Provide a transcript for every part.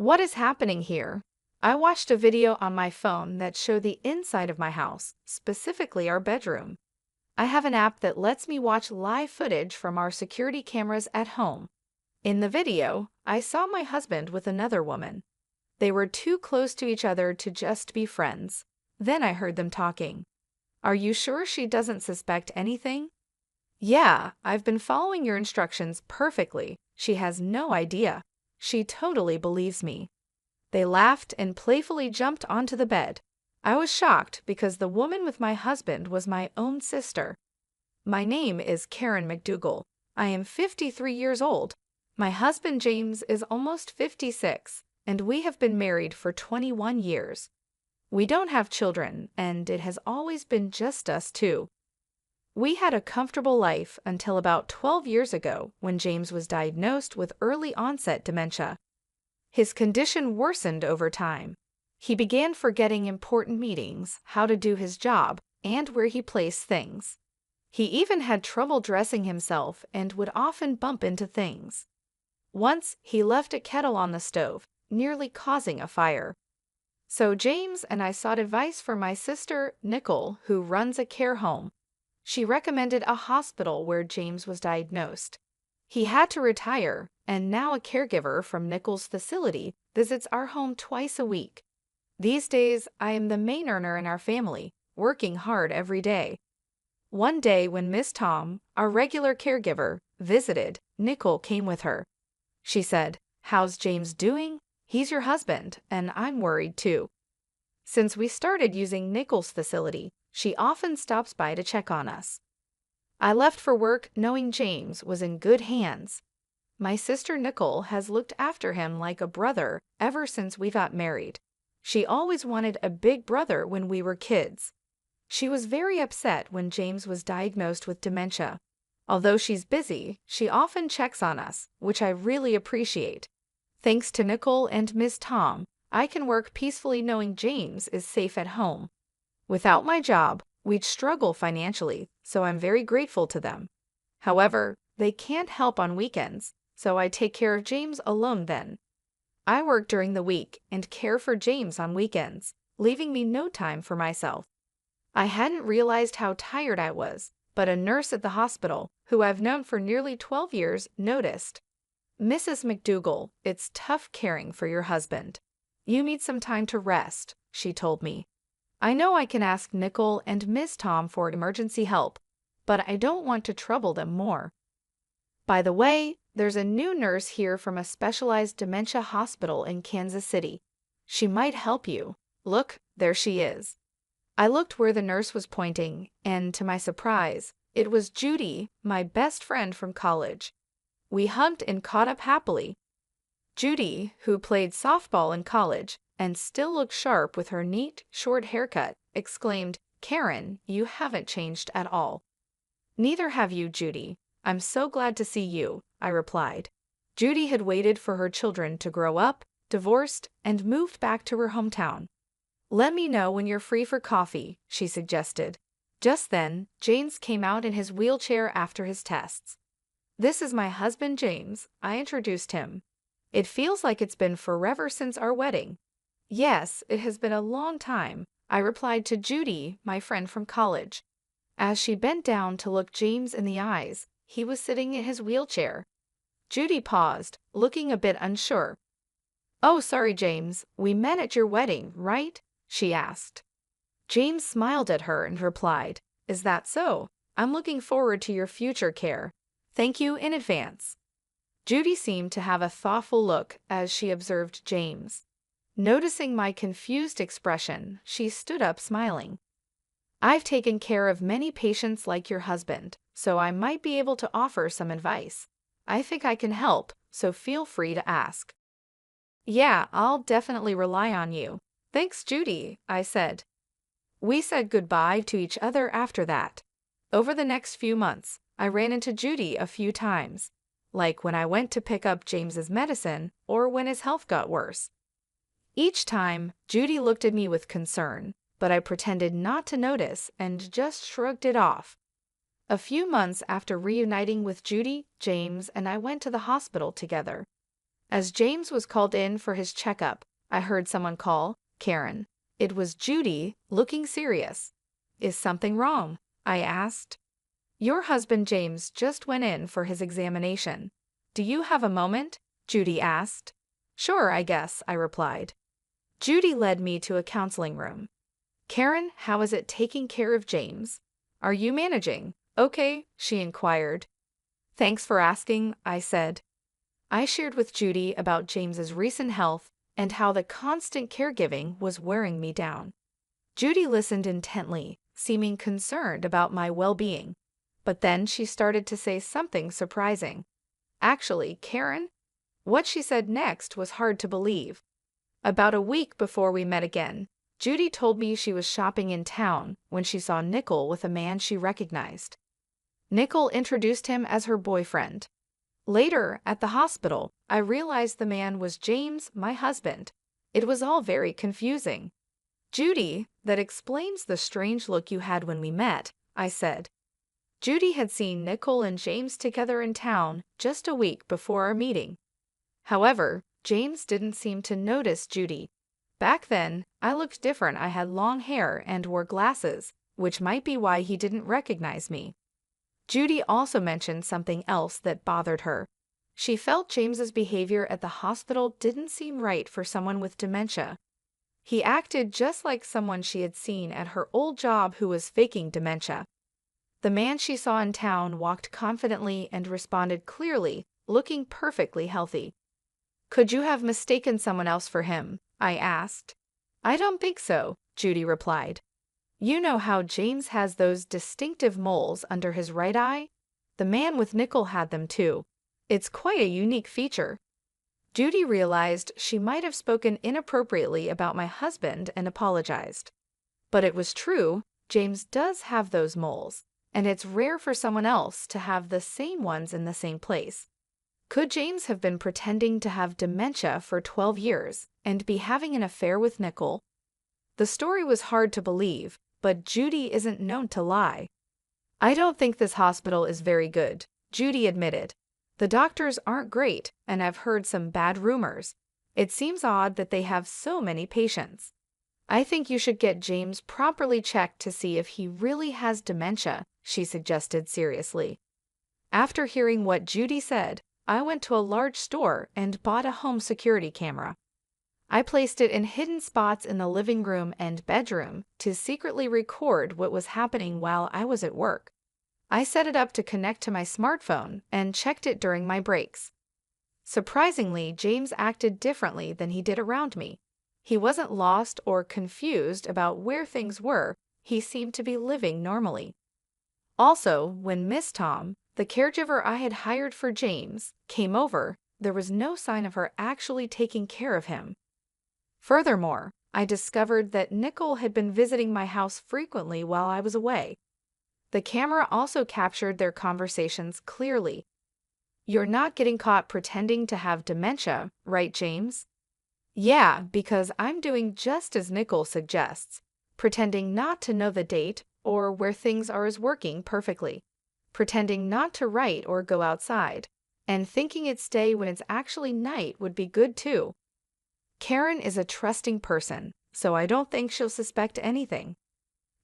What is happening here? I watched a video on my phone that showed the inside of my house, specifically our bedroom. I have an app that lets me watch live footage from our security cameras at home. In the video, I saw my husband with another woman. They were too close to each other to just be friends. Then I heard them talking. Are you sure she doesn't suspect anything? Yeah, I've been following your instructions perfectly. She has no idea. She totally believes me. They laughed and playfully jumped onto the bed. I was shocked because the woman with my husband was my own sister. My name is Karen McDougal. I am 53 years old. My husband James is almost 56, and we have been married for 21 years. We don't have children, and it has always been just us two. We had a comfortable life until about 12 years ago when James was diagnosed with early onset dementia. His condition worsened over time. He began forgetting important meetings, how to do his job, and where he placed things. He even had trouble dressing himself and would often bump into things. Once, he left a kettle on the stove, nearly causing a fire. So James and I sought advice from my sister, Nicole, who runs a care home. She recommended a hospital where James was diagnosed. He had to retire, and now a caregiver from Nicole's facility visits our home twice a week. These days, I am the main earner in our family, working hard every day. One day when Miss Tom, our regular caregiver, visited, Nicole came with her. She said, "How's James doing? He's your husband, and I'm worried too." Since we started using Nicole's facility, she often stops by to check on us. I left for work knowing James was in good hands. My sister Nicole has looked after him like a brother ever since we got married. She always wanted a big brother when we were kids. She was very upset when James was diagnosed with dementia. Although she's busy, she often checks on us, which I really appreciate. Thanks to Nicole and Miss Tom, I can work peacefully knowing James is safe at home. Without my job, we'd struggle financially, so I'm very grateful to them. However, they can't help on weekends, so I take care of James alone then. I work during the week and care for James on weekends, leaving me no time for myself. I hadn't realized how tired I was, but a nurse at the hospital, who I've known for nearly 12 years, noticed. "Mrs. McDougal, it's tough caring for your husband. You need some time to rest," she told me. I know I can ask Nicole and Miss Tom for emergency help, but I don't want to trouble them more. By the way, there's a new nurse here from a specialized dementia hospital in Kansas City. She might help you. Look, there she is. I looked where the nurse was pointing, and to my surprise, it was Judy, my best friend from college. We hugged and caught up happily. Judy, who played softball in college and still looked sharp with her neat, short haircut, exclaimed, "Karen, you haven't changed at all." "Neither have you, Judy. I'm so glad to see you," I replied. Judy had waited for her children to grow up, divorced, and moved back to her hometown. "Let me know when you're free for coffee," she suggested. Just then, James came out in his wheelchair after his tests. "This is my husband James," I introduced him. "It feels like it's been forever since our wedding." "Yes, it has been a long time," I replied to Judy, my friend from college. As she bent down to look James in the eyes, he was sitting in his wheelchair. Judy paused, looking a bit unsure. "Oh, sorry, James. We met at your wedding, right?" she asked. James smiled at her and replied, "Is that so? I'm looking forward to your future care. Thank you in advance." Judy seemed to have a thoughtful look as she observed James. Noticing my confused expression, she stood up smiling. "I've taken care of many patients like your husband, so I might be able to offer some advice. I think I can help, so feel free to ask." "Yeah, I'll definitely rely on you. Thanks, Judy," I said. We said goodbye to each other after that. Over the next few months, I ran into Judy a few times, like when I went to pick up James's medicine or when his health got worse. Each time, Judy looked at me with concern, but I pretended not to notice and just shrugged it off. A few months after reuniting with Judy, James and I went to the hospital together. As James was called in for his checkup, I heard someone call, "Karen." It was Judy, looking serious. "Is something wrong?" I asked. "Your husband James just went in for his examination. Do you have a moment?" Judy asked. "Sure, I guess," I replied. Judy led me to a counseling room. "Karen, how is it taking care of James? Are you managing okay?" she inquired. "Thanks for asking," I said. I shared with Judy about James's recent health and how the constant caregiving was wearing me down. Judy listened intently, seeming concerned about my well-being. But then she started to say something surprising. "Actually, Karen," what she said next was hard to believe. About a week before we met again, Judy told me she was shopping in town when she saw Nickel with a man she recognized. Nickel introduced him as her boyfriend. Later, at the hospital, I realized the man was James, my husband. It was all very confusing. "Judy, that explains the strange look you had when we met," I said. Judy had seen Nickel and James together in town just a week before our meeting. However, James didn't seem to notice Judy. Back then, I looked different. I had long hair and wore glasses, which might be why he didn't recognize me. Judy also mentioned something else that bothered her. She felt James's behavior at the hospital didn't seem right for someone with dementia. He acted just like someone she had seen at her old job who was faking dementia. The man she saw in town walked confidently and responded clearly, looking perfectly healthy. "Could you have mistaken someone else for him?" I asked. "I don't think so," Judy replied. "You know how James has those distinctive moles under his right eye? The man with Nickel had them too. It's quite a unique feature." Judy realized she might have spoken inappropriately about my husband and apologized. But it was true, James does have those moles, and it's rare for someone else to have the same ones in the same place. Could James have been pretending to have dementia for 12 years and be having an affair with Nickel? The story was hard to believe, but Judy isn't known to lie. "I don't think this hospital is very good," Judy admitted. "The doctors aren't great, and I've heard some bad rumors. It seems odd that they have so many patients. I think you should get James properly checked to see if he really has dementia," she suggested seriously. After hearing what Judy said, I went to a large store and bought a home security camera. I placed it in hidden spots in the living room and bedroom to secretly record what was happening while I was at work. I set it up to connect to my smartphone and checked it during my breaks. Surprisingly, James acted differently than he did around me. He wasn't lost or confused about where things were. He seemed to be living normally. Also, when Miss Tom, the caregiver I had hired for James, came over, there was no sign of her actually taking care of him. Furthermore, I discovered that Nickel had been visiting my house frequently while I was away. The camera also captured their conversations clearly. "You're not getting caught pretending to have dementia, right, James?" "Yeah, because I'm doing just as Nickel suggests, pretending not to know the date or where things are as working perfectly, pretending not to write or go outside, and thinking it's day when it's actually night would be good too. Karen is a trusting person, so I don't think she'll suspect anything."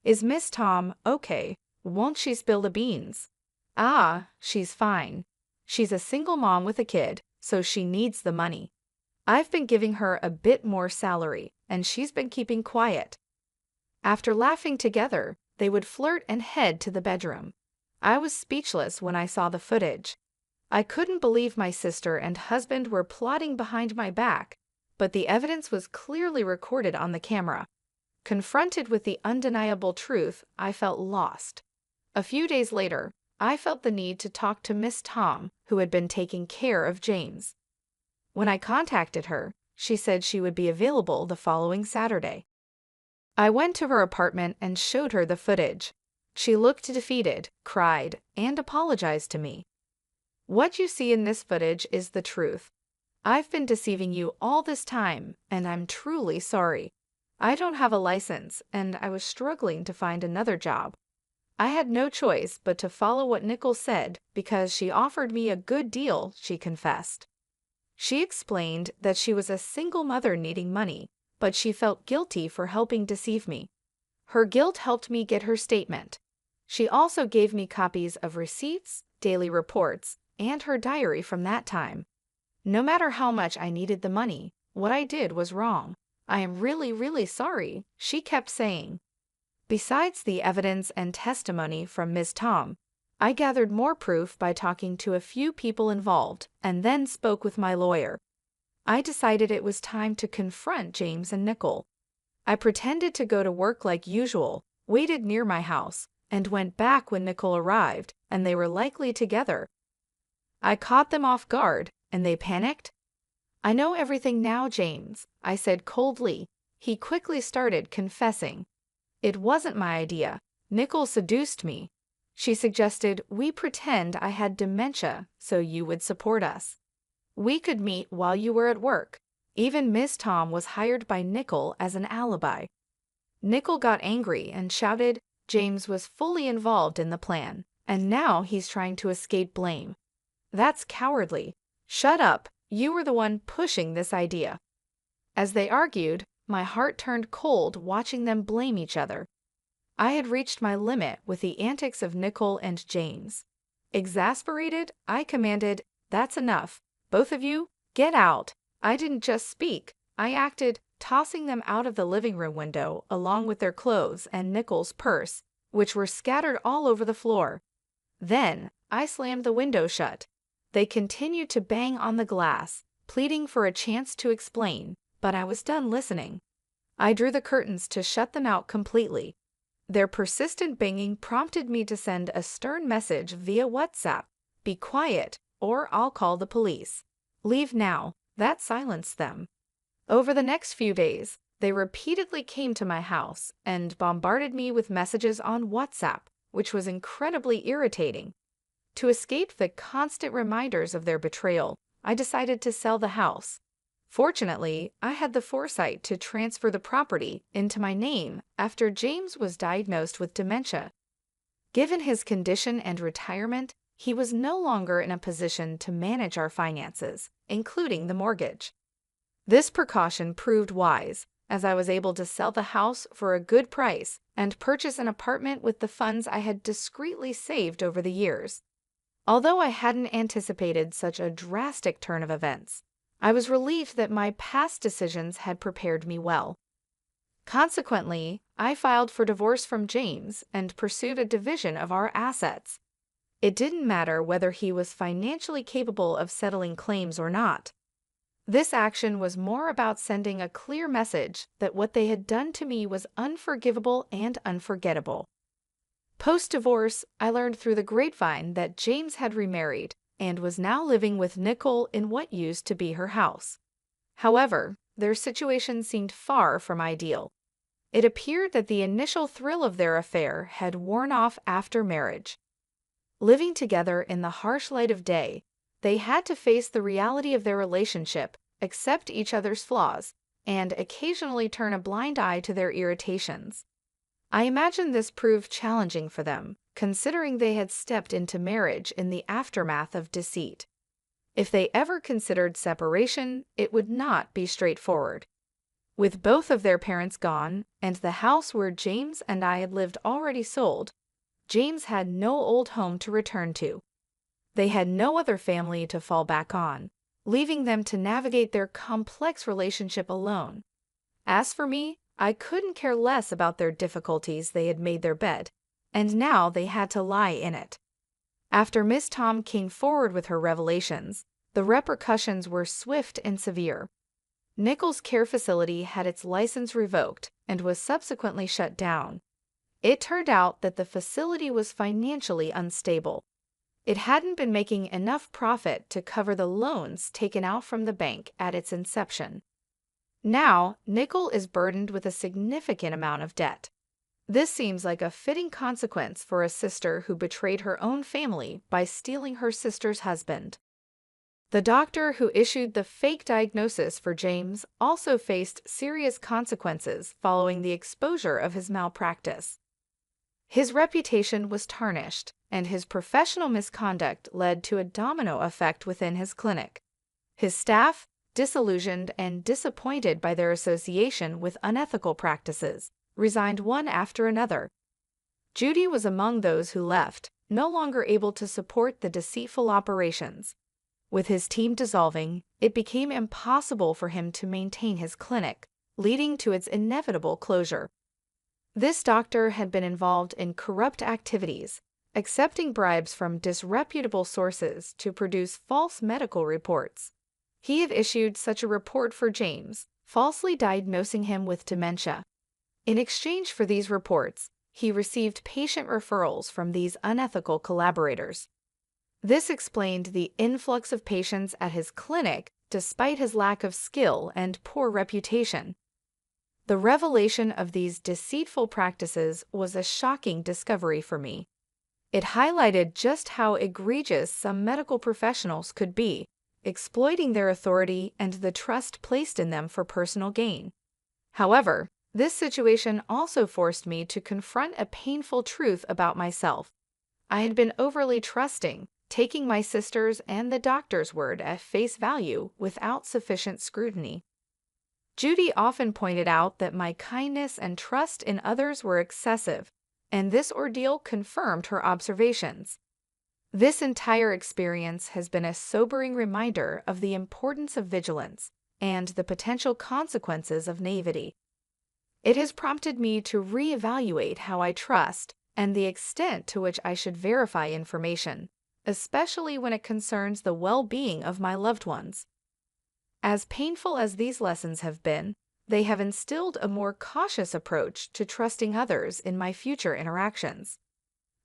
"Is Miss Tom okay? Won't she spill the beans?" "Ah, she's fine. She's a single mom with a kid, so she needs the money. I've been giving her a bit more salary, and she's been keeping quiet." After laughing together, they would flirt and head to the bedroom. I was speechless when I saw the footage. I couldn't believe my sister and husband were plotting behind my back, but the evidence was clearly recorded on the camera. Confronted with the undeniable truth, I felt lost. A few days later, I felt the need to talk to Miss Tom, who had been taking care of James. When I contacted her, she said she would be available the following Saturday. I went to her apartment and showed her the footage. She looked defeated, cried, and apologized to me. "What you see in this footage is the truth. I've been deceiving you all this time, and I'm truly sorry. I don't have a license, and I was struggling to find another job. I had no choice but to follow what Nickel said because she offered me a good deal," she confessed. She explained that she was a single mother needing money, but she felt guilty for helping deceive me. Her guilt helped me get her statement. She also gave me copies of receipts, daily reports, and her diary from that time. No matter how much I needed the money, what I did was wrong. I am really, really sorry, she kept saying. Besides the evidence and testimony from Ms. Tom, I gathered more proof by talking to a few people involved and then spoke with my lawyer. I decided it was time to confront James and Nicole. I pretended to go to work like usual, waited near my house, and went back when Nicole arrived, and they were likely together. I caught them off guard, and they panicked. I know everything now, James, I said coldly. He quickly started confessing. It wasn't my idea. Nicole seduced me. She suggested we pretend I had dementia so you would support us. We could meet while you were at work. Even Miss Tom was hired by Nicole as an alibi. Nicole got angry and shouted James was fully involved in the plan, and now he's trying to escape blame. That's cowardly. Shut up, you were the one pushing this idea. As they argued, my heart turned cold watching them blame each other. I had reached my limit with the antics of Nicole and James. Exasperated, I commanded, "That's enough. Both of you, get out." I didn't just speak, I acted, tossing them out of the living room window along with their clothes and Nicole's purse, which were scattered all over the floor. Then, I slammed the window shut. They continued to bang on the glass, pleading for a chance to explain, but I was done listening. I drew the curtains to shut them out completely. Their persistent banging prompted me to send a stern message via WhatsApp. Be quiet, or I'll call the police. Leave now. That silenced them. Over the next few days, they repeatedly came to my house and bombarded me with messages on WhatsApp, which was incredibly irritating. To escape the constant reminders of their betrayal, I decided to sell the house. Fortunately, I had the foresight to transfer the property into my name after James was diagnosed with dementia. Given his condition and retirement, he was no longer in a position to manage our finances, including the mortgage. This precaution proved wise, as I was able to sell the house for a good price and purchase an apartment with the funds I had discreetly saved over the years. Although I hadn't anticipated such a drastic turn of events, I was relieved that my past decisions had prepared me well. Consequently, I filed for divorce from James and pursued a division of our assets. It didn't matter whether he was financially capable of settling claims or not. This action was more about sending a clear message that what they had done to me was unforgivable and unforgettable. Post-divorce, I learned through the grapevine that James had remarried and was now living with Nicole in what used to be her house. However, their situation seemed far from ideal. It appeared that the initial thrill of their affair had worn off after marriage. Living together in the harsh light of day, they had to face the reality of their relationship, accept each other's flaws, and occasionally turn a blind eye to their irritations. I imagine this proved challenging for them, considering they had stepped into marriage in the aftermath of deceit. If they ever considered separation, it would not be straightforward. With both of their parents gone, and the house where James and I had lived already sold, James had no old home to return to. They had no other family to fall back on, leaving them to navigate their complex relationship alone. As for me, I couldn't care less about their difficulties. They had made their bed, and now they had to lie in it. After Miss Tom came forward with her revelations, the repercussions were swift and severe. Nicole's care facility had its license revoked and was subsequently shut down. It turned out that the facility was financially unstable. It hadn't been making enough profit to cover the loans taken out from the bank at its inception. Now, Nicole is burdened with a significant amount of debt. This seems like a fitting consequence for a sister who betrayed her own family by stealing her sister's husband. The doctor who issued the fake diagnosis for James also faced serious consequences following the exposure of his malpractice. His reputation was tarnished, and his professional misconduct led to a domino effect within his clinic. His staff, disillusioned and disappointed by their association with unethical practices, resigned one after another. Judy was among those who left, no longer able to support the deceitful operations. With his team dissolving, it became impossible for him to maintain his clinic, leading to its inevitable closure. This doctor had been involved in corrupt activities, accepting bribes from disreputable sources to produce false medical reports. He had issued such a report for James, falsely diagnosing him with dementia. In exchange for these reports, he received patient referrals from these unethical collaborators. This explained the influx of patients at his clinic despite his lack of skill and poor reputation. The revelation of these deceitful practices was a shocking discovery for me. It highlighted just how egregious some medical professionals could be, exploiting their authority and the trust placed in them for personal gain. However, this situation also forced me to confront a painful truth about myself. I had been overly trusting, taking my sister's and the doctor's word at face value without sufficient scrutiny. Judy often pointed out that my kindness and trust in others were excessive, and this ordeal confirmed her observations. This entire experience has been a sobering reminder of the importance of vigilance and the potential consequences of naivety. It has prompted me to reevaluate how I trust and the extent to which I should verify information, especially when it concerns the well-being of my loved ones. As painful as these lessons have been, they have instilled a more cautious approach to trusting others in my future interactions.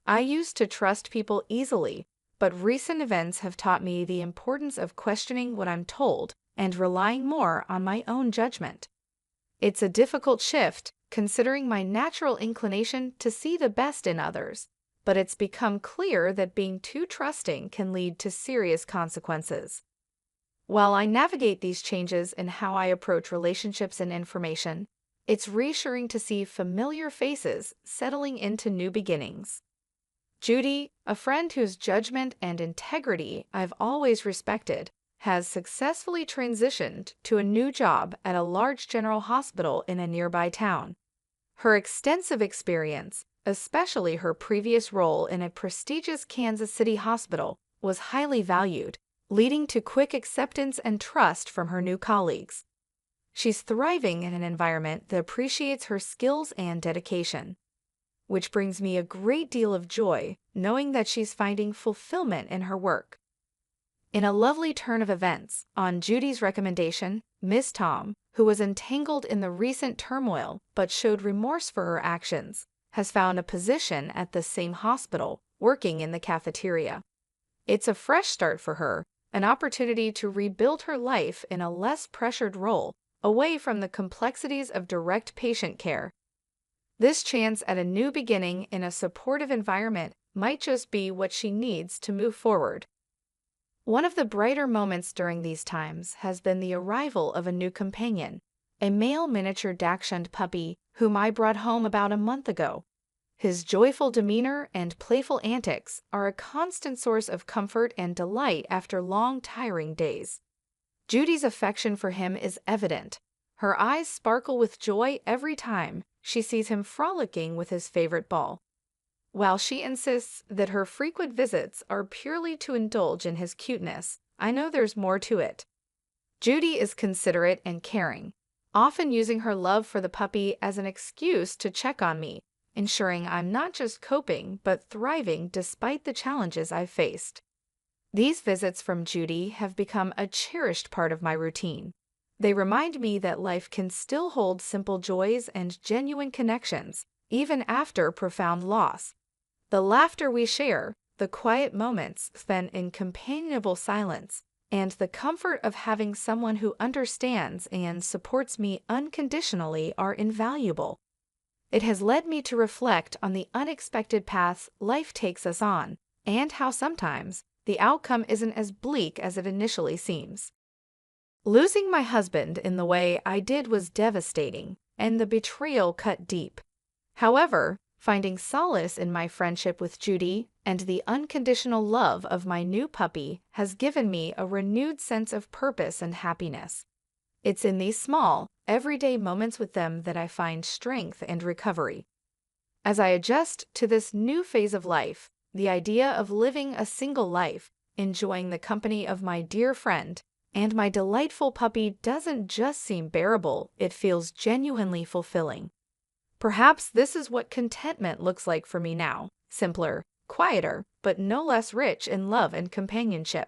I used to trust people easily, but recent events have taught me the importance of questioning what I'm told and relying more on my own judgment. It's a difficult shift, considering my natural inclination to see the best in others, but it's become clear that being too trusting can lead to serious consequences. While I navigate these changes in how I approach relationships and information, it's reassuring to see familiar faces settling into new beginnings. Judy, a friend whose judgment and integrity I've always respected, has successfully transitioned to a new job at a large general hospital in a nearby town. Her extensive experience, especially her previous role in a prestigious Kansas City hospital, was highly valued, leading to quick acceptance and trust from her new colleagues. She's thriving in an environment that appreciates her skills and dedication, which brings me a great deal of joy knowing that she's finding fulfillment in her work. In a lovely turn of events, on Judy's recommendation, Miss Tom, who was entangled in the recent turmoil but showed remorse for her actions, has found a position at the same hospital, working in the cafeteria. It's a fresh start for her, an opportunity to rebuild her life in a less pressured role, away from the complexities of direct patient care. This chance at a new beginning in a supportive environment might just be what she needs to move forward. One of the brighter moments during these times has been the arrival of a new companion, a male miniature Dachshund puppy whom I brought home about a month ago. His joyful demeanor and playful antics are a constant source of comfort and delight after long, tiring days. Judy's affection for him is evident. Her eyes sparkle with joy every time she sees him frolicking with his favorite ball. While she insists that her frequent visits are purely to indulge in his cuteness, I know there's more to it. Judy is considerate and caring, often using her love for the puppy as an excuse to check on me, ensuring I'm not just coping but thriving despite the challenges I've faced. These visits from Judy have become a cherished part of my routine. They remind me that life can still hold simple joys and genuine connections, even after profound loss. The laughter we share, the quiet moments spent in companionable silence, and the comfort of having someone who understands and supports me unconditionally are invaluable. It has led me to reflect on the unexpected paths life takes us on, and how sometimes the outcome isn't as bleak as it initially seems. Losing my husband in the way I did was devastating, and the betrayal cut deep. However, Finding solace in my friendship with Judy and the unconditional love of my new puppy has given me a renewed sense of purpose and happiness. It's in these small, everyday moments with them that I find strength and recovery. As I adjust to this new phase of life, the idea of living a single life, enjoying the company of my dear friend, and my delightful puppy doesn't just seem bearable, it feels genuinely fulfilling. Perhaps this is what contentment looks like for me now: simpler, quieter, but no less rich in love and companionship.